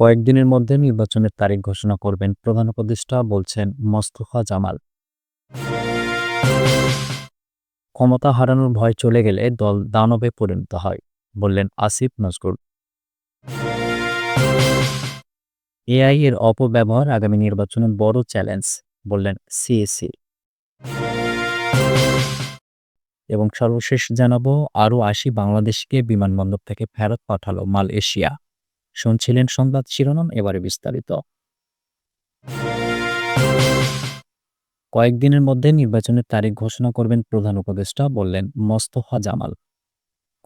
কয়েকদিনের মধ্যে নির্বাচনের তারিখ ঘোষণা করবেন প্রধান উপদেষ্টা, বলছেন মোস্তফা জামাল। ক্ষমতা হারানোর ভয় চলে গেলে দল দানবে পরিণত হয়, বললেন আসিফ নজরুল। এআই এর অপব্যবহার আগামী নির্বাচনে বড় চ্যালেঞ্জ, বললেন সিএসি। এবং সর্বশেষ জানাবো, আরও ৮০ বাংলাদেশকে বিমানবন্দর থেকে ফেরত পাঠালো মালয়েশিয়া। শুনছিলেন সংবাদ শিরোনাম, এবারে বিস্তারিত। কয়েকদিনের মধ্যে নির্বাচনের তারিখ ঘোষণা করবেন প্রধান উপদেষ্টা, বললেন মোস্তফা জামাল।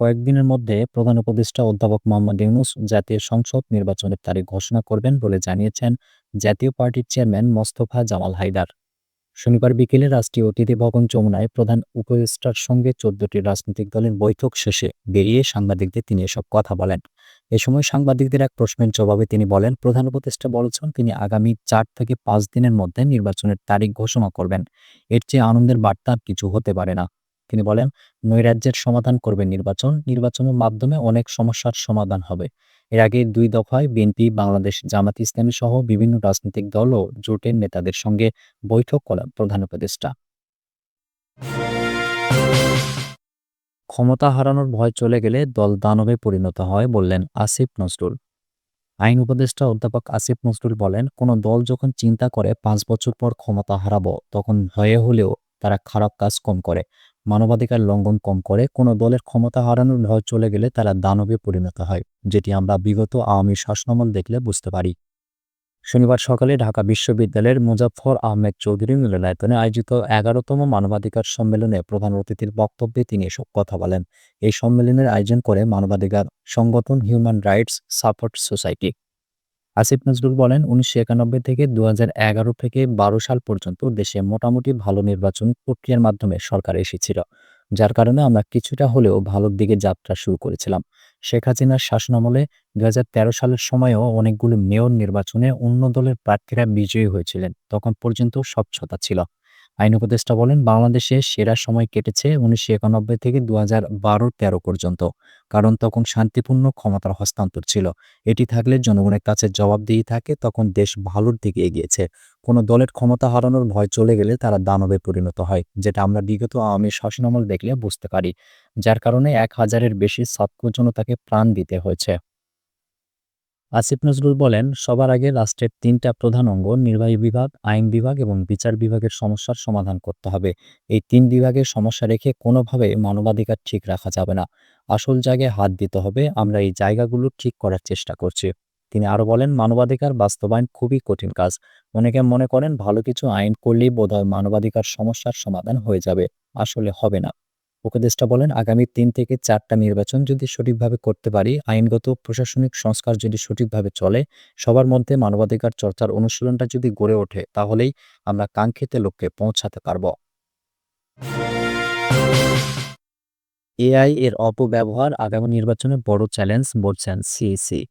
কয়েকদিনের মধ্যে প্রধান উপদেষ্টা অধ্যাপক মোহাম্মদ ইউনূস জাতীয় সংসদ নির্বাচনের তারিখ ঘোষণা করবেন বলে জানিয়েছেন জাতীয় পার্টির চেয়ারম্যান মোস্তফা জামাল হায়দার। শনিবার বিকেলে রাষ্ট্রীয় অতিথি ভবন যমুনায় প্রধান উপদেষ্টার সঙ্গে ১৪টি রাজনৈতিক দলের বৈঠক শেষে বেরিয়ে সাংবাদিকদের তিনি এসব কথা বলেন। এ সময় সাংবাদিকদের এক প্রশ্নের জবাবে তিনি বলেন, প্রধান উপদেষ্টা বলেছেন তিনি আগামী ৪ থেকে ৫ দিনের মধ্যে নির্বাচনের তারিখ ঘোষণা করবেন। এর চেয়ে আনন্দের বার্তা আর কিছু হতে পারে না। তিনি বলেন, নৈরাজ্যের সমাধান করবে নির্বাচন, নির্বাচনের মাধ্যমে অনেক সমস্যার সমাধান হবে। এর আগে ২ দফায় বিএনপি, বাংলাদেশ জামাত ইসলামী সহ বিভিন্ন রাজনৈতিক দল ও জোটের নেতাদের সঙ্গে বৈঠক করেন প্রধান উপদেষ্টা। ক্ষমতা হারানোর ভয় চলে গেলে দল দানবে পরিণত হয়, বললেন আসিফ নজরুল। আইন উপদেষ্টা অধ্যাপক আসিফ নজরুল বলেন, কোনো দল যখন চিন্তা করে ৫ বছর পর ক্ষমতা হারাবো, তখন ভয়ে হলেও তারা খারাপ কাজ কম করে, মানবাধিকার লঙ্ঘন কম করে। কোনো দলের ক্ষমতা হারানোর ভয় চলে গেলে তারা দানবে পরিণত হয়, যেটি আমরা বিগত আওয়ামী শাসনামল দেখলে বুঝতে পারি। শনিবার সকালে ঢাকা বিশ্ববিদ্যালয়ের মোজাফফর আহমেদ চৌধুরী মিলনায়তনে আয়োজিত ১১তম মানবাধিকার সম্মেলনে প্রধান অতিথির বক্তব্যে তিনি এসব কথা বলেন। এই সম্মেলনের আয়োজন করে মানবাধিকার সংগঠন human rights support society. Asif Nazrul বলেন, ১৯৯১ থেকে ২০১১ থেকে ১২ সাল পর্যন্ত দেশে মোটামুটি ভালো নির্বাচন প্রক্রিয়ার মাধ্যমে সরকার এসেছিল, যার কারণে আমরা কিছুটা হলেও ভালোর দিকে যাত্রা শুরু করেছিলাম। শেখ হাসিনার শাসনামলে ২০১৩ সালের সময়েও অনেকগুলো মেয়র নির্বাচনে অন্য দলের প্রার্থীরা বিজয়ী হয়েছিলেন, তখন পর্যন্ত স্বচ্ছতা ছিল। আইন উপদেষ্টা বলেন, বাংলাদেশে সেরা সময় কেটেছে ১৯৯১ থেকে ২০১২-১৩ পর্যন্ত, কারণ তখন শান্তিপূর্ণ ক্ষমতার হস্তান্তর ছিল। এটি থাকলে জনগণের কাছে জবাবদিহি থাকে, তখন দেশ ভালোর দিকে এগিয়েছে। কোনো দলের ক্ষমতা হারানোর ভয় চলে গেলে তারা দানবে পরিণত হয়, যেটা আমরা বিগত আওয়ামী শাসনামল দেখলে বুঝতে পারি, যার কারণে ১,০০০-এর বেশি ছাত্র জনতাকে প্রাণ দিতে হয়েছে। আসিফ নজরুল বলেন, সবার আগে রাষ্ট্রের ৩টা প্রধান অঙ্গ নির্বাহী বিভাগ, আইন বিভাগ এবং বিচার বিভাগের সমস্যার সমাধান করতে হবে। এই ৩ বিভাগের সমস্যা রেখে কোনোভাবে মানবাধিকার ঠিক রাখা যাবে না। আসল জায়গায় হাত দিতে হবে। আমরা এই জায়গাগুলো ঠিক করার চেষ্টা করছি। তিনি আরও বলেন, মানবাধিকার বাস্তবায়ন খুবই কঠিন কাজ। অনেকে মনে করেন ভালো কিছু আইন করলেই বোধহয় মানবাধিকার সমস্যার সমাধান হয়ে যাবে। আসলে হবে না। উপদেষ্টা বলেন, আগামী ৩ থেকে ৪টা নির্বাচন যদি সঠিকভাবে করতে পারি, আইনগত প্রশাসনিক সংস্কার যদি সঠিকভাবে চলে, সবার মধ্যে মানবাধিকার চর্চার অনুশীলনটা যদি গড়ে ওঠে, তাহলেই আমরা কাঙ্ক্ষিত লক্ষ্যে পৌঁছাতে পারব। এআই এর অপব্যবহার আগামী নির্বাচনে বড় চ্যালেঞ্জ, বলছেন সিইসি।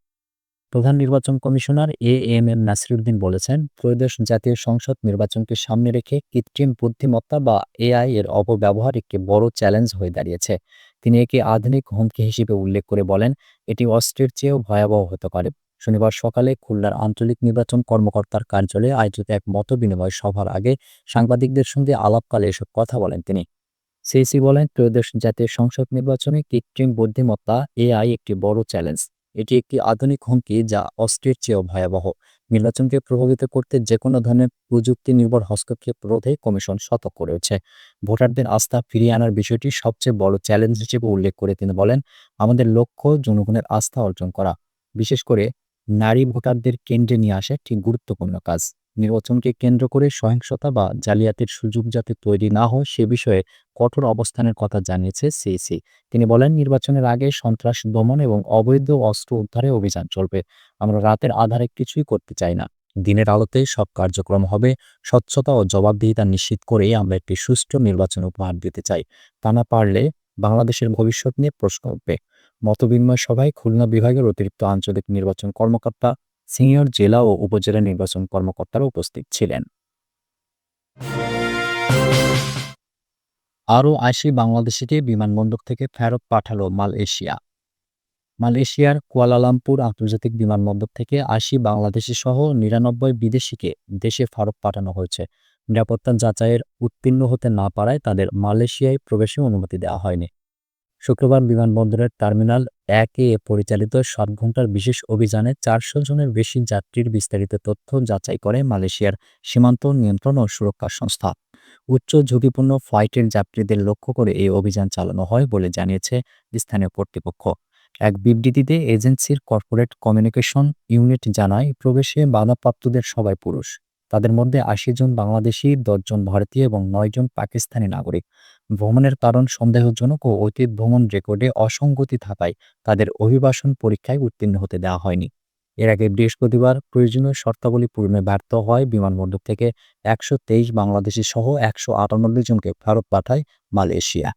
প্রধান নির্বাচন কমিশনার এএমএম নাসিরুদ্দিন বলেছেন, ত্রয়োদশ জাতীয় সংসদ নির্বাচনকে সামনে রেখে কৃত্রিম বুদ্ধিমত্তা বা এআই এর অপব্যবহার একটি বড় চ্যালেঞ্জ হয়ে দাঁড়িয়েছে। তিনি একে আধুনিক হুমকি হিসেবে উল্লেখ করে বলেন, এটি অস্ত্রের চেয়েও ভয়াবহ হতে পারে। শনিবার সকালে খুলনার আঞ্চলিক নির্বাচন কর্মকর্তার কার্যালয়ে আয়োজিত এক মতবিনিময় সভার আগে সাংবাদিকদের সঙ্গে আলাপকালে এসব কথা বলেন তিনি। সিইসি বলেন, ত্রয়োদশ জাতীয় সংসদ নির্বাচনে কৃত্রিম বুদ্ধিমত্তা এআই একটি বড় চ্যালেঞ্জ। এটি একটি আধুনিক হুমকি যা অস্ত্রের চেয়েও ভয়াবহ। নির্বাচনকে প্রভাবিত করতে যেকোনো ধরনের প্রযুক্তি নির্ভর হস্তক্ষেপ রোধে কমিশন সতর্ক রয়েছে। ভোটারদের আস্থা ফিরিয়ে আনার বিষয়টি সবচেয়ে বড় চ্যালেঞ্জ হিসেবে উল্লেখ করে তিনি বলেন, আমাদের লক্ষ্য জনগণের আস্থা অর্জন করা। বিশেষ করে নারী ভোটারদের কেন্দ্রে নিয়ে আসা একটি গুরুত্বপূর্ণ কাজ। নির্বাচনকে কেন্দ্র করে সহিংসতা বা জালিয়াতির সুযোগ যাতে তৈরি না হয় সে বিষয়ে কঠোর অবস্থানের কথা জানিয়েছে সিইসি। তিনি বলেন, নির্বাচনের আগে সন্ত্রাস দমন এবং অবৈধ অস্ত্র উদ্ধারে অভিযান চলবে। আমরা রাতের আধারে কিছুই করতে চাই না। দিনের আলোতেই সব কার্যক্রম হবে। স্বচ্ছতা ও জবাবদিহিতা নিশ্চিত করেই আমরা একটি সুষ্ঠু নির্বাচন উপহার দিতে চাই। তা না পারলে বাংলাদেশের ভবিষ্যৎ নিয়ে প্রশ্ন উঠবে। মতবিনিময় সভায় খুলনা বিভাগের অতিরিক্ত আঞ্চলিক নির্বাচন কর্মকর্তা, সিনিয়র জেলা ও উপজেলা নির্বাচন কর্মকর্তারা উপস্থিত ছিলেন। আরও ৮০ বাংলাদেশিকে বিমানবন্দর থেকে ফেরত পাঠালো মালয়েশিয়া। মালয়েশিয়ার কুয়ালালামপুর আন্তর্জাতিক বিমানবন্দর থেকে ৮০ বাংলাদেশি সহ ৯৯ বিদেশিকে দেশে ফেরত পাঠানো হয়েছে। নিরাপত্তা যাচাইয়ের উত্তীর্ণ হতে না পারায় তাদের মালয়েশিয়ায় প্রবেশে অনুমতি দেওয়া হয়নি। শুক্রবার বিমানবন্দরের টার্মিনাল ১ এ পরিচালিত ৭ ঘণ্টার বিশেষ অভিযানে ৪০০ জনের বেশি যাত্রীর বিস্তারিত তথ্য যাচাই করে মালয়েশিয়ার সীমান্ত নিয়ন্ত্রণ ও সুরক্ষা সংস্থা। উচ্চ ঝুঁকিপূর্ণ ফ্লাইটের যাত্রীদের লক্ষ্য করে এই অভিযান চালানো হয় বলে জানিয়েছে স্থানীয় কর্তৃপক্ষ। এক বিবৃতিতে এজেন্সির কর্পোরেট কমিউনিকেশন ইউনিট জানায়, প্রবেশে বাধাপ্রাপ্তদের সবাই পুরুষ। তাদের মধ্যে ৮০ জন বাংলাদেশি, ১০ জন ভারতীয় এবং ৯ জন পাকিস্তানি নাগরিক। ভ্রমণের কারণ সন্দেহজনক ও অতীত ভ্রমণ রেকর্ডে অসঙ্গতি থাকায় তাদের অভিবাসন পরীক্ষায় উত্তীর্ণ হতে দেওয়া হয়নি। এর আগে বৃহস্পতিবার প্রয়োজনীয় শর্তাবলী পূরণে ব্যর্থ হয় বিমানবন্দর থেকে ১২৩ বাংলাদেশি সহ ১৯৮ জনকে ফেরত পাঠায় মালয়েশিয়া।